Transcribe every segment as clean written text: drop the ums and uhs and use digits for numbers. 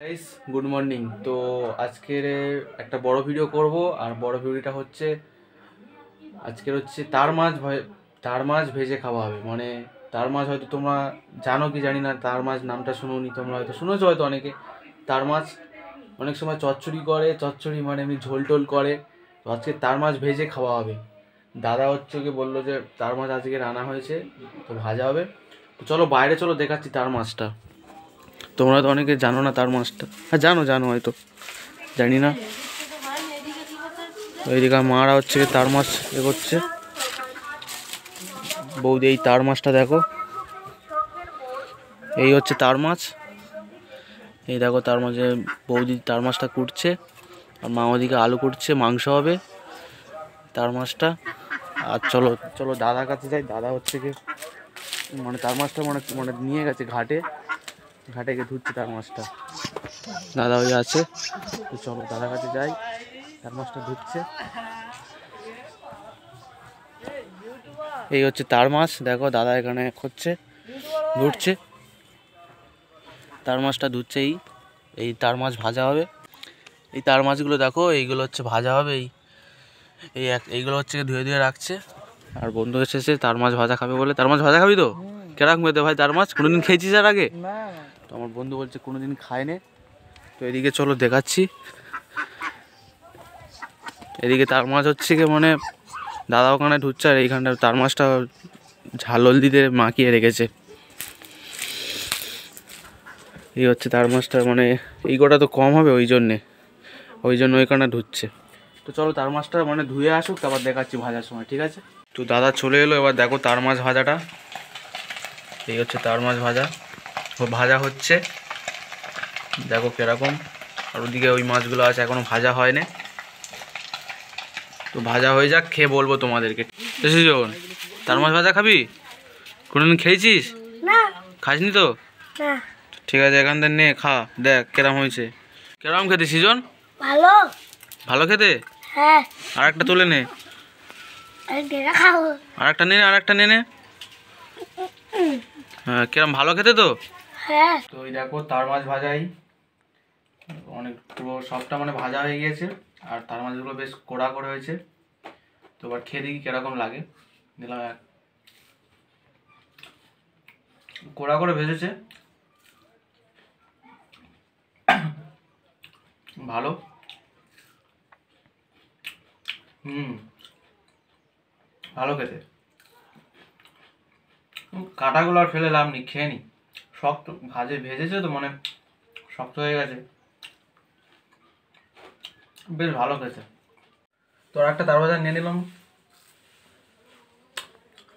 Guys good morning. তো আজকের একটা বড় ভিডিও করব, আর বড় ভিডিওটা হচ্ছে আজকের হচ্ছে তার মাছ ভেজে খাওয়া হবে। মানে তার মাছ হয়তো তোমরা জানো কি জানি না, তার মাছ নামটা শুনোনি, তোমরা হয়তো শুনেছো হয়তো অনেকে। তার মাছ অনেক সময় চচ্চড়ি মানে এমনি ঝোল টোল করে। তো আজকে তার মাছ ভেজে খাওয়া হবে। দাদা হচ্ছে কি বললো যে তার মাছ আজকে রান্না হয়েছে, তো ভাজা হবে। তো চলো বাইরে চলো, দেখাচ্ছি তার মাছটা। তোমরা তো অনেকে জানো না তার মাছটা, হ্যাঁ জানো হয়তো, জানি না। ওইদিকে মারা হচ্ছে তার মাছ করছে। বৌদি এই তার মাছটা দেখো, এই হচ্ছে তার মাছ। এই দেখো তার মাঝে বৌদি তার মাছটা কুটছে, আর মা ওদিকে আলু কুটছে, মাংস হবে তার মাছটা। আর চলো চলো দাদার কাছে যাই। দাদা হচ্ছে কি মানে তার মাছটা মানে মানে নিয়ে গেছে ঘাটে গিয়ে ধুচ্ছে তার মাছটা। দাদা ওই আছে, তো চলো দাদার কাছে যাই। তার মাছটা ধুচ্ছে। এই হচ্ছে তার মাছ, দেখো দাদা এখানে ধুচ্ছে তার মাছটা ধুচ্ছে। এই তার মাছ ভাজা হবে। এই তার মাছগুলো দেখো, এইগুলো হচ্ছে ভাজা হবে। এইগুলো হচ্ছে ধুয়ে রাখছে। আর বন্ধু এসেছে তার মাছ ভাজা খাবে বলে। তার মাছ ভাজা খাবি তো? কেরাক মেতে ভাই তার মাছ কোনোদিন খেয়েছিস আর আগে? তো আমার বন্ধু বলছে কোনোদিন খায়নি। তো এদিকে চলো দেখাচ্ছি। এদিকে তার মাছ হচ্ছে কি মানে দাদা ওখানে ঢুকছে, আর এইখানটা তার মাছটা ঝাল হলদিতে মাখিয়ে রেখেছে। এই হচ্ছে তার মাছটা, মানে এই গোটা তো কম হবে, ওই জন্য ওইখানে ঢুকছে। তো চলো তার মাছটা মানে ধুয়ে আসুক, তারপর দেখাচ্ছি ভাজার সময়, ঠিক আছে? তো দাদা চলে এলো, এবার দেখো তার মাছ ভাজাটা। এই হচ্ছে তার মাছ ভাজা হচ্ছে, দেখো কিরকম। আর ওদিকে ওই মাছগুলো আছে এখনো ভাজা হয়নি। তো ভাজা হয়ে যাক, খেয়ে বলবো তোমাদেরকে। সৃজন, তার মাছ ভাজা খাবি? কোনোদিন খেয়েছিস? খাসনি তো? ঠিক আছে, এখান থেকে নে খা, দেখ কেরাম হয়েছে। কেরাম খেতে সৃজন? ভালো খেতে? হ্যাঁ। আর একটা তুলে নে, আর একটা নে নে। হ্যাঁ, কিরম ভালো খেতে তো? হ্যাঁ। তো এই দেখো তার মাছ ভাজাই অনেক পুরো সবটা মানে ভাজা হয়ে গিয়েছে, আর তার মাছগুলো বেশ কড়া করে হয়েছে। তো এবার খেয়ে দেখি কিরকম লাগে। দিলাম কড়া করে ভেজেছে, ভালো। ভালো খেতে। কাঁটাগুলো আর ফেলে লাভ নেই, খেয়ে নি। শক্ত ভেজেছে তো মানে শক্ত হয়ে গেছে, বেশ ভালো খেতে। তো একটা তার ভাজা নিয়ে নিলাম।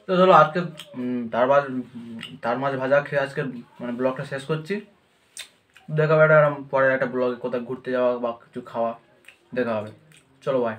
তো চলো আজকে তার মাছ ভাজা খেয়ে আজকে মানে ব্লগটা শেষ করছি। দেখা হবে পরে একটা ব্লগে কোথাও ঘুরতে যাওয়া বা কিছু খাওয়া দেখা হবে। চলো বাই।